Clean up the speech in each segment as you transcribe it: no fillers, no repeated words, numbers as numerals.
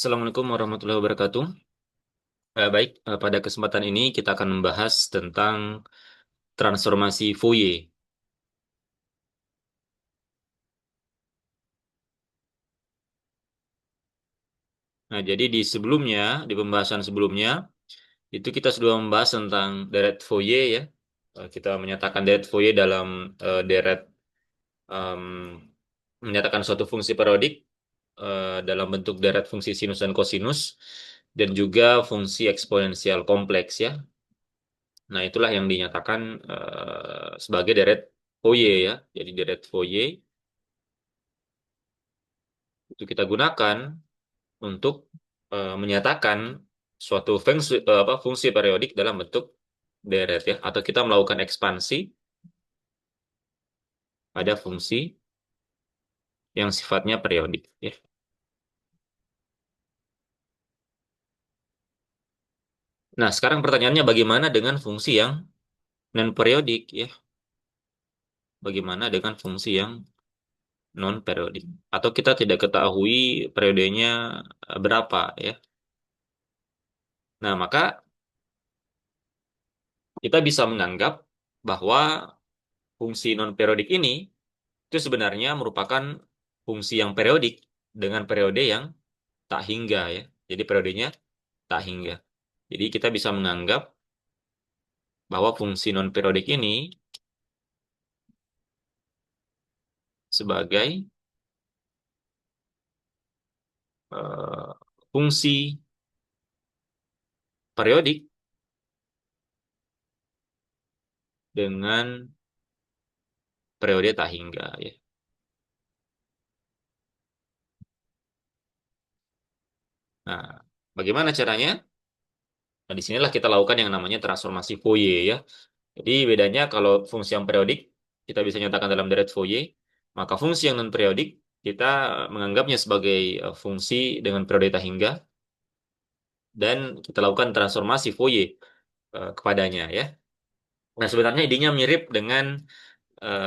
Assalamualaikum warahmatullahi wabarakatuh. Baik, pada kesempatan ini kita akan membahas tentang transformasi Fourier. Nah, jadi di pembahasan sebelumnya, itu kita sudah membahas tentang deret Fourier ya. Kita menyatakan deret Fourier dalam deret em, menyatakan suatu fungsi periodik dalam bentuk deret fungsi sinus dan kosinus, dan juga fungsi eksponensial kompleks ya. Nah, itulah yang dinyatakan sebagai deret Fourier ya. Jadi deret Fourier itu kita gunakan untuk menyatakan suatu fungsi periodik dalam bentuk deret ya, atau kita melakukan ekspansi pada fungsi yang sifatnya periodik ya. Nah, sekarang pertanyaannya bagaimana dengan fungsi yang non periodik ya? Bagaimana dengan fungsi yang non periodik? Atau kita tidak ketahui periodenya berapa ya? Nah, maka kita bisa menganggap bahwa fungsi non periodik ini itu sebenarnya merupakan fungsi yang periodik dengan periode yang tak hingga ya. Jadi periodenya tak hingga. Jadi kita bisa menganggap bahwa fungsi non periodik ini sebagai eh, fungsi periodik dengan periode tak hingga ya. Nah, bagaimana caranya? Nah, disinilah kita lakukan yang namanya transformasi Fourier ya. Jadi bedanya kalau fungsi yang periodik kita bisa nyatakan dalam deret Fourier, maka fungsi yang non periodik kita menganggapnya sebagai fungsi dengan periode tak hingga, dan kita lakukan transformasi Fourier kepadanya ya. Nah, sebenarnya idenya mirip dengan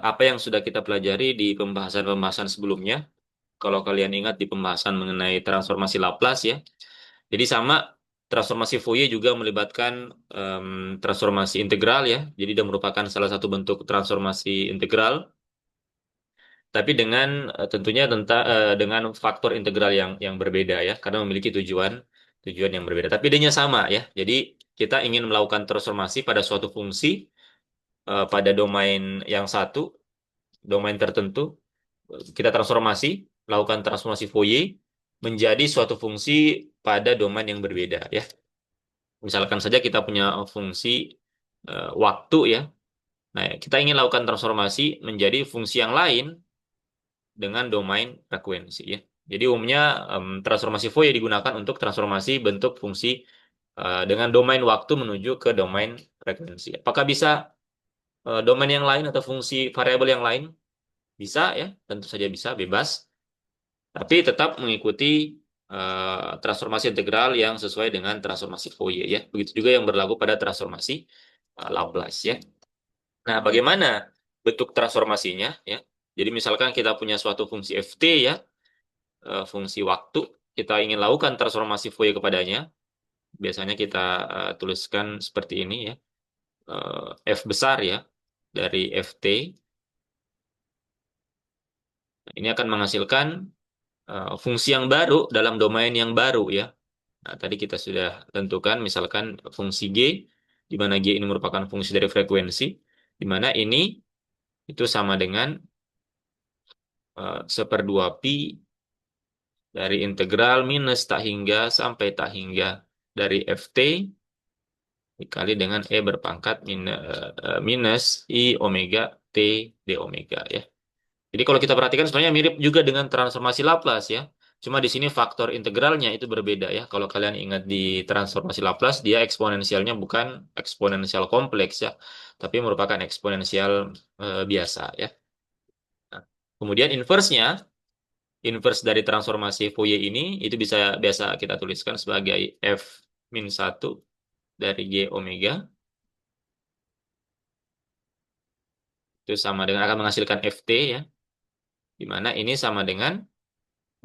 apa yang sudah kita pelajari di pembahasan-pembahasan sebelumnya. Kalau kalian ingat di pembahasan mengenai transformasi Laplace ya. Jadi sama, transformasi Fourier juga melibatkan transformasi integral ya. Jadi dia merupakan salah satu bentuk transformasi integral, tapi dengan tentunya dengan faktor integral yang berbeda ya, karena memiliki tujuan tujuan yang berbeda. Tapi idenya sama ya. Jadi kita ingin melakukan transformasi pada suatu fungsi pada domain yang satu, domain tertentu, kita transformasi, lakukan transformasi Fourier menjadi suatu fungsi pada domain yang berbeda ya. Misalkan saja kita punya fungsi waktu ya. Nah, kita ingin lakukan transformasi menjadi fungsi yang lain dengan domain frekuensi ya. Jadi umumnya transformasi Fourier digunakan untuk transformasi bentuk fungsi dengan domain waktu menuju ke domain frekuensi. Apakah bisa domain yang lain atau fungsi variabel yang lain? Bisa ya, tentu saja bisa, bebas. Tapi tetap mengikuti transformasi integral yang sesuai dengan transformasi Fourier ya. Begitu juga yang berlaku pada transformasi Laplace ya. Nah, bagaimana bentuk transformasinya ya? Jadi misalkan kita punya suatu fungsi ft ya, fungsi waktu, kita ingin lakukan transformasi Fourier kepadanya. Biasanya kita tuliskan seperti ini ya. F besar ya dari ft ini akan menghasilkan fungsi yang baru dalam domain yang baru ya. Nah, tadi kita sudah tentukan misalkan fungsi G, di mana G ini merupakan fungsi dari frekuensi, di mana ini itu sama dengan seperdua pi dari integral minus tak hingga sampai tak hingga dari Ft dikali dengan E berpangkat minus I omega T d omega ya. Jadi kalau kita perhatikan sebenarnya mirip juga dengan transformasi Laplace ya. Cuma di sini faktor integralnya itu berbeda ya. Kalau kalian ingat di transformasi Laplace, dia eksponensialnya bukan eksponensial kompleks ya, tapi merupakan eksponensial biasa ya. Nah, kemudian inverse dari transformasi Fourier ini itu bisa biasa kita tuliskan sebagai F min 1 dari G omega. Itu sama dengan akan menghasilkan Ft ya, di mana ini sama dengan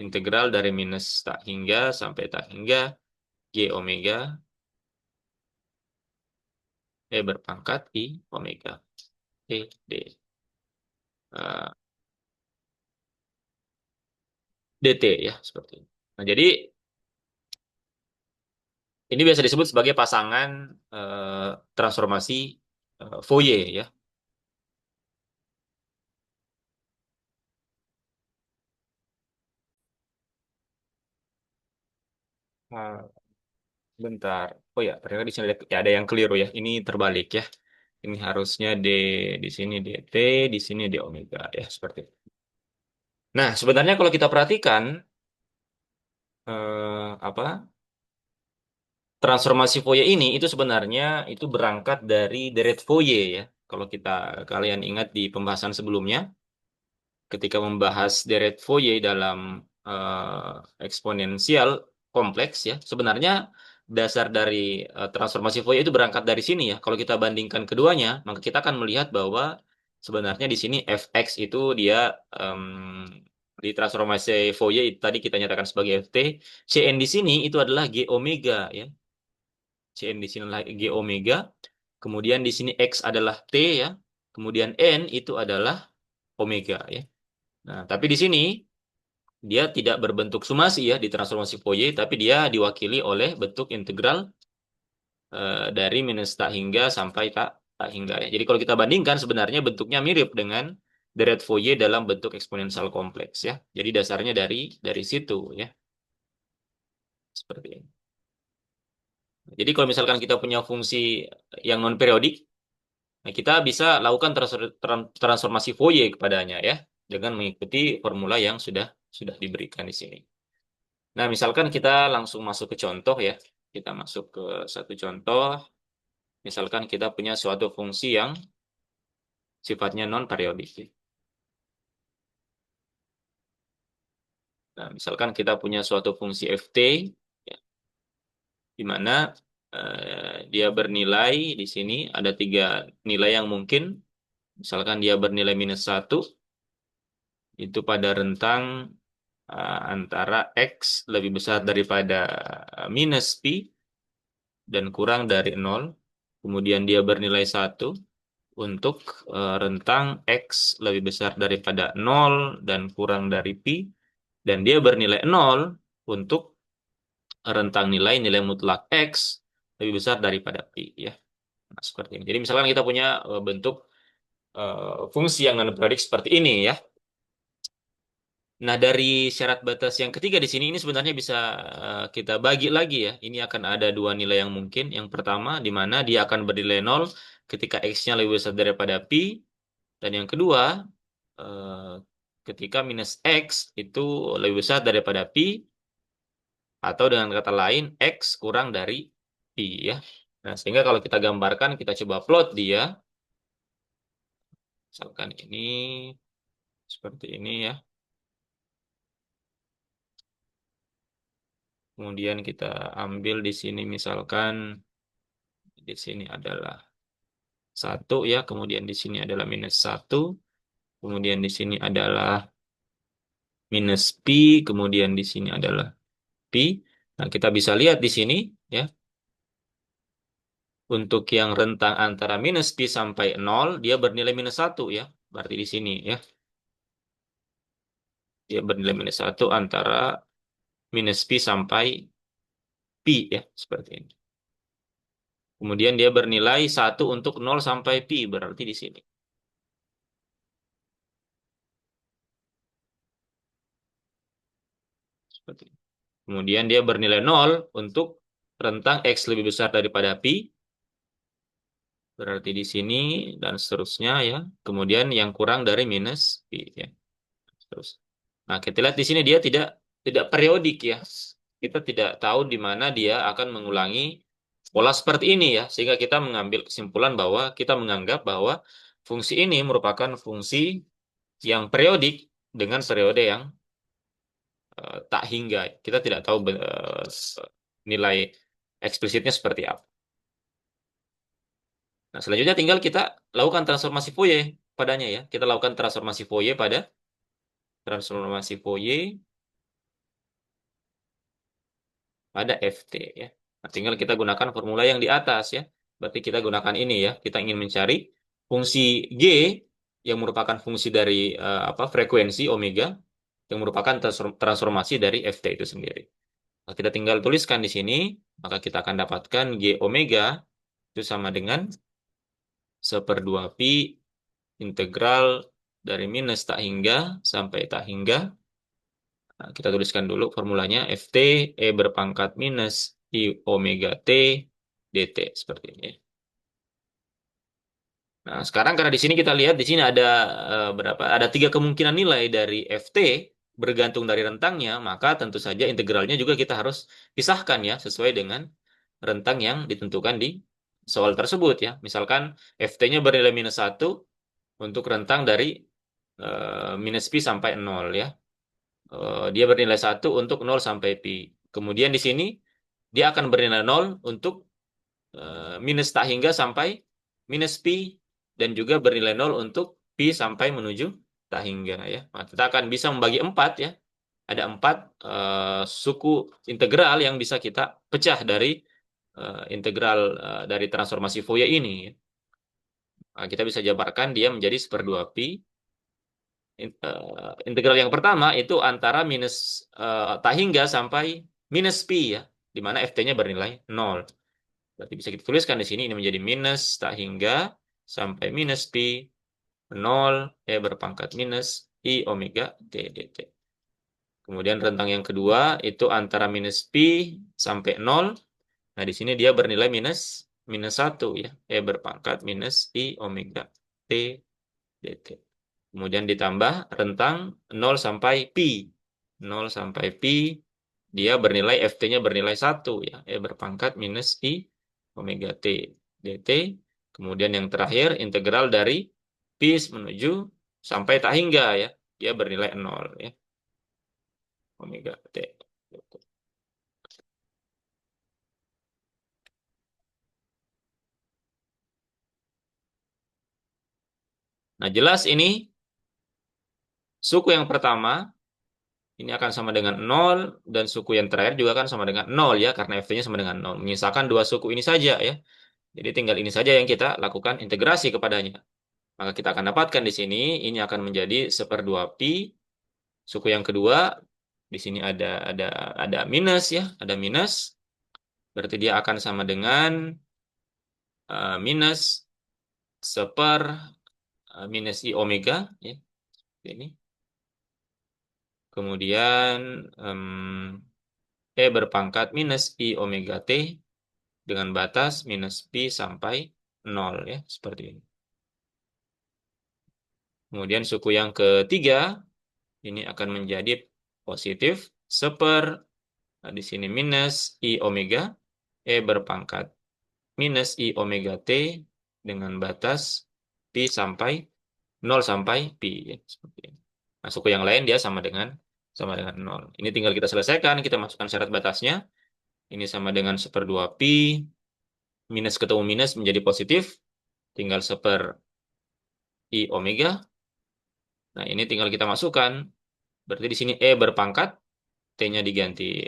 integral dari minus tak hingga sampai tak hingga G omega berpangkat I omega D eh, dt ya seperti ini. Nah, jadi ini biasa disebut sebagai pasangan transformasi Fourier ya. Nah, bentar. Oh ya, ternyata di sini ada yang keliru ya. Ini terbalik ya. Ini harusnya di sini dt, di sini d omega ya seperti itu. Nah, sebenarnya kalau kita perhatikan apa transformasi Fourier ini itu sebenarnya itu berangkat dari deret Fourier ya. Kalau kalian ingat di pembahasan sebelumnya, ketika membahas deret Fourier dalam eksponensial kompleks ya, sebenarnya dasar dari transformasi Fourier itu berangkat dari sini ya. Kalau kita bandingkan keduanya, maka kita akan melihat bahwa sebenarnya di sini fx itu dia di transformasi Fourier tadi kita nyatakan sebagai ft, cn di sini itu adalah g omega ya. Cn di sini adalah g omega, kemudian di sini x adalah t ya, kemudian n itu adalah omega ya. Nah, tapi di sini dia tidak berbentuk sumasi ya di transformasi Fourier, tapi dia diwakili oleh bentuk integral dari minus tak hingga sampai tak tak hingga ya. Jadi kalau kita bandingkan sebenarnya bentuknya mirip dengan deret Fourier dalam bentuk eksponensial kompleks ya. Jadi dasarnya dari situ ya, seperti ini. Jadi kalau misalkan kita punya fungsi yang non periodik, nah kita bisa lakukan transformasi Fourier kepadanya ya dengan mengikuti formula yang sudah diberikan di sini. Nah, misalkan kita langsung masuk ke contoh ya. Kita masuk ke satu contoh. Misalkan kita punya suatu fungsi yang sifatnya non-periodik. Nah, misalkan kita punya suatu fungsi ft, ya, di mana dia bernilai di sini ada tiga nilai yang mungkin. Misalkan dia bernilai minus satu, itu pada rentang antara x lebih besar daripada minus pi dan kurang dari nol. Kemudian dia bernilai satu untuk rentang X lebih besar daripada nol dan kurang dari pi, dan dia bernilai nol untuk rentang nilai mutlak X lebih besar daripada pi ya. Nah, seperti ini. Jadi misalkan kita punya bentuk fungsi yang non-periodik seperti ini ya. Nah, dari syarat batas yang ketiga di sini ini sebenarnya bisa kita bagi lagi ya. Ini akan ada dua nilai yang mungkin. Yang pertama di mana dia akan bernilai nol ketika X-nya lebih besar daripada pi, dan yang kedua eh, ketika minus X itu lebih besar daripada pi, atau dengan kata lain X kurang dari pi ya. Nah, sehingga kalau kita gambarkan, kita coba plot dia. Misalkan ini seperti ini ya. Kemudian kita ambil di sini misalkan di sini adalah satu ya, kemudian di sini adalah minus satu, kemudian di sini adalah minus pi, kemudian di sini adalah pi. Nah, kita bisa lihat di sini ya, untuk yang rentang antara minus pi sampai nol, dia bernilai minus satu ya. Berarti di sini ya, dia bernilai minus satu antara minus pi sampai pi ya, seperti ini. Kemudian dia bernilai satu untuk nol sampai pi, berarti di sini. Seperti ini. Kemudian dia bernilai nol untuk rentang X lebih besar daripada pi, berarti di sini, dan seterusnya ya. Kemudian yang kurang dari minus pi ya. Terus. Nah, kita lihat di sini dia tidak periodik ya. Kita tidak tahu di mana dia akan mengulangi pola seperti ini ya. Sehingga kita mengambil kesimpulan bahwa kita menganggap bahwa fungsi ini merupakan fungsi yang periodik dengan periode yang tak hingga. Kita tidak tahu nilai eksplisitnya seperti apa. Nah, selanjutnya tinggal kita lakukan transformasi Fourier padanya ya. Kita lakukan transformasi Fourier pada transformasi Fourier pada FT ya. Nah, tinggal kita gunakan formula yang di atas ya. Berarti kita gunakan ini ya. Kita ingin mencari fungsi G yang merupakan fungsi dari frekuensi omega yang merupakan transformasi dari FT itu sendiri. Nah, kita tinggal tuliskan di sini, maka kita akan dapatkan G omega itu sama dengan 1/2 pi integral dari minus tak hingga sampai tak hingga. Nah, kita tuliskan dulu formulanya Ft E berpangkat minus I omega T dt seperti ini. Nah, sekarang karena di sini kita lihat di sini ada berapa? Ada 3 kemungkinan nilai dari Ft bergantung dari rentangnya, maka tentu saja integralnya juga kita harus pisahkan ya sesuai dengan rentang yang ditentukan di soal tersebut ya. Misalkan Ft-nya bernilai -1 untuk rentang dari minus pi sampai 0 ya. Dia bernilai 1 untuk 0 sampai pi. Kemudian di sini dia akan bernilai 0 untuk minus tak hingga sampai minus pi dan juga bernilai 0 untuk pi sampai menuju tak hingga ya. Nah, kita akan bisa membagi 4 ya. Ada 4 suku integral yang bisa kita pecah dari integral dari transformasi Fourier ini. Nah, kita bisa jabarkan dia menjadi 1/2 pi. Integral yang pertama itu antara minus tak hingga sampai minus pi ya, di mana ft-nya bernilai 0. Berarti bisa kita tuliskan di sini ini menjadi minus tak hingga sampai minus pi 0 e berpangkat minus i omega t dt. Kemudian rentang yang kedua itu antara minus pi sampai 0. Nah, di sini dia bernilai minus minus 1 ya, e berpangkat minus i omega t dt. Kemudian ditambah rentang 0 sampai pi. 0 sampai pi dia bernilai ft-nya bernilai 1 ya, e berpangkat minus i omega t dt. Kemudian yang terakhir integral dari pi menuju sampai tak hingga ya. Dia bernilai 0 ya, omega t. Nah, jelas ini suku yang pertama ini akan sama dengan 0 dan suku yang terakhir juga akan sama dengan 0 ya karena ft-nya sama dengan 0. Menyisakan dua suku ini saja ya. Jadi tinggal ini saja yang kita lakukan integrasi kepadanya. Maka kita akan dapatkan di sini ini akan menjadi 1/2 pi. Suku yang kedua di sini ada minus ya, ada minus. Berarti dia akan sama dengan minus seper minus i omega ya. Ini. Kemudian e berpangkat minus i omega t dengan batas minus pi sampai 0 ya, seperti ini. Kemudian suku yang ketiga ini akan menjadi positif di sini minus i omega e berpangkat minus i omega t dengan batas pi sampai 0 sampai pi ya, seperti ini. Nah, suku yang lain dia sama dengan 0. Ini tinggal kita selesaikan, kita masukkan syarat batasnya. Ini sama dengan 1/2 pi minus ketemu minus menjadi positif, tinggal 1/i omega. Nah, ini tinggal kita masukkan. Berarti di sini E berpangkat, T-nya diganti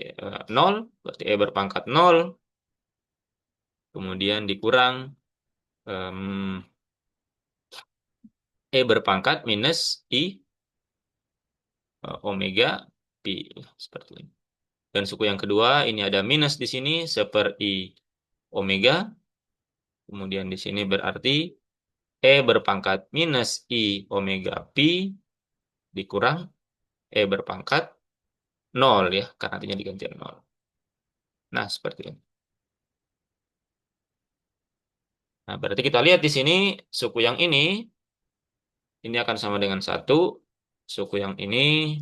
0, berarti E berpangkat 0, kemudian dikurang E berpangkat minus I omega pi, seperti ini. Dan suku yang kedua, ini ada minus di sini, 1/i omega, kemudian di sini berarti E berpangkat minus I omega pi, dikurang E berpangkat 0 ya, karena artinya diganti 0. Nah, seperti ini. Nah, berarti kita lihat di sini suku yang ini akan sama dengan 1, suku yang ini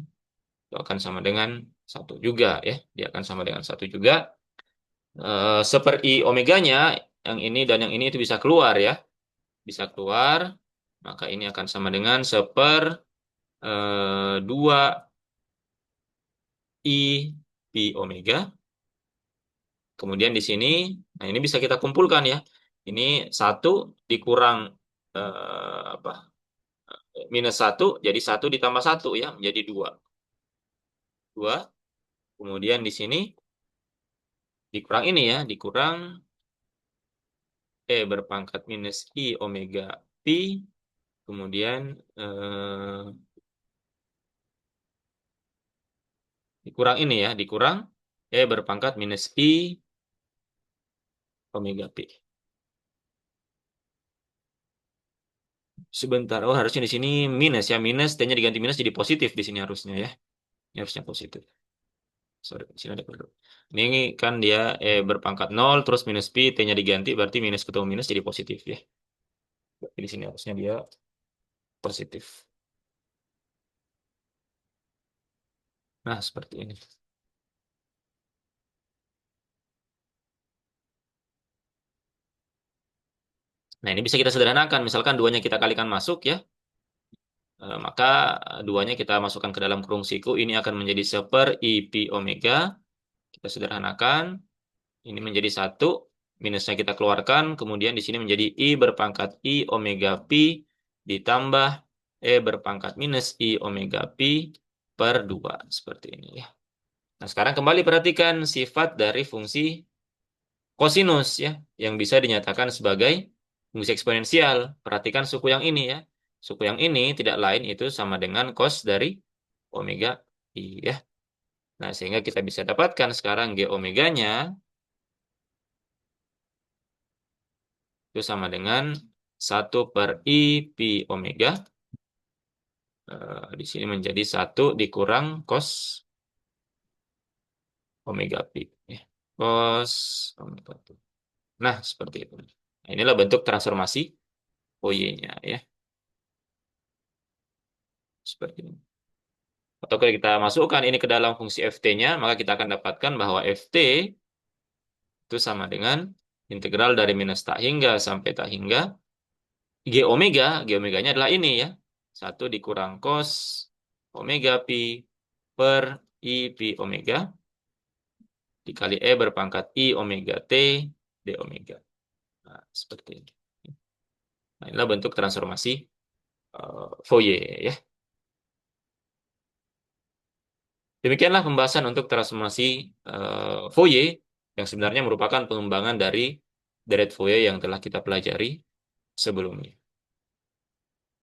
itu akan sama dengan 1 juga ya. Dia akan sama dengan 1 juga. 1/i omeganya yang ini dan yang ini itu bisa keluar ya. Bisa keluar, maka ini akan sama dengan 1/2 i pi omega. Kemudian di sini, nah ini bisa kita kumpulkan ya. Ini 1 dikurang apa? -1, jadi 1 ditambah 1 ya, menjadi 2. 2. Kemudian di sini dikurang ini ya, dikurang E berpangkat minus I omega pi, kemudian dikurang ini ya, dikurang E berpangkat minus I omega pi. Sebentar, oh harusnya di sini minus ya, minus, T-nya diganti minus jadi positif di sini harusnya ya. Ini harusnya positif. Sorry, di sini ada kode. Ini kan dia berpangkat nol terus minus pi, T-nya diganti, berarti minus ketemu minus jadi positif ya. Berarti di sini harusnya dia positif. Nah, seperti ini. Nah, ini bisa kita sederhanakan. Misalkan duanya kita kalikan masuk ya, maka duanya kita masukkan ke dalam kurung siku. Ini akan menjadi 1 I pi omega. Kita sederhanakan. Ini menjadi 1. Minusnya kita keluarkan. Kemudian di sini menjadi I berpangkat I omega pi ditambah E berpangkat minus I omega pi per 2. Seperti ini ya. Nah, sekarang kembali perhatikan sifat dari fungsi kosinus ya, yang bisa dinyatakan sebagai fungsi eksponensial. Perhatikan suku yang ini ya. Suku yang ini tidak lain itu sama dengan cos dari omega i ya. Nah, sehingga kita bisa dapatkan sekarang G omeganya itu sama dengan 1/i pi omega. Di sini menjadi 1 dikurang cos omega pi. Ya. Cos omega pi. Nah, seperti itu. Nah, inilah bentuk transformasi Fourier-nya ya. Seperti ini. Atau kalau kita masukkan ini ke dalam fungsi ft-nya, maka kita akan dapatkan bahwa ft itu sama dengan integral dari minus tak hingga sampai tak hingga G omeganya adalah ini ya. 1 dikurang cos omega pi per I pi omega dikali E berpangkat I omega T D omega. Nah, seperti ini. Nah, inilah bentuk transformasi Fourier ya. Demikianlah pembahasan untuk transformasi Fourier yang sebenarnya merupakan pengembangan dari deret Fourier yang telah kita pelajari sebelumnya.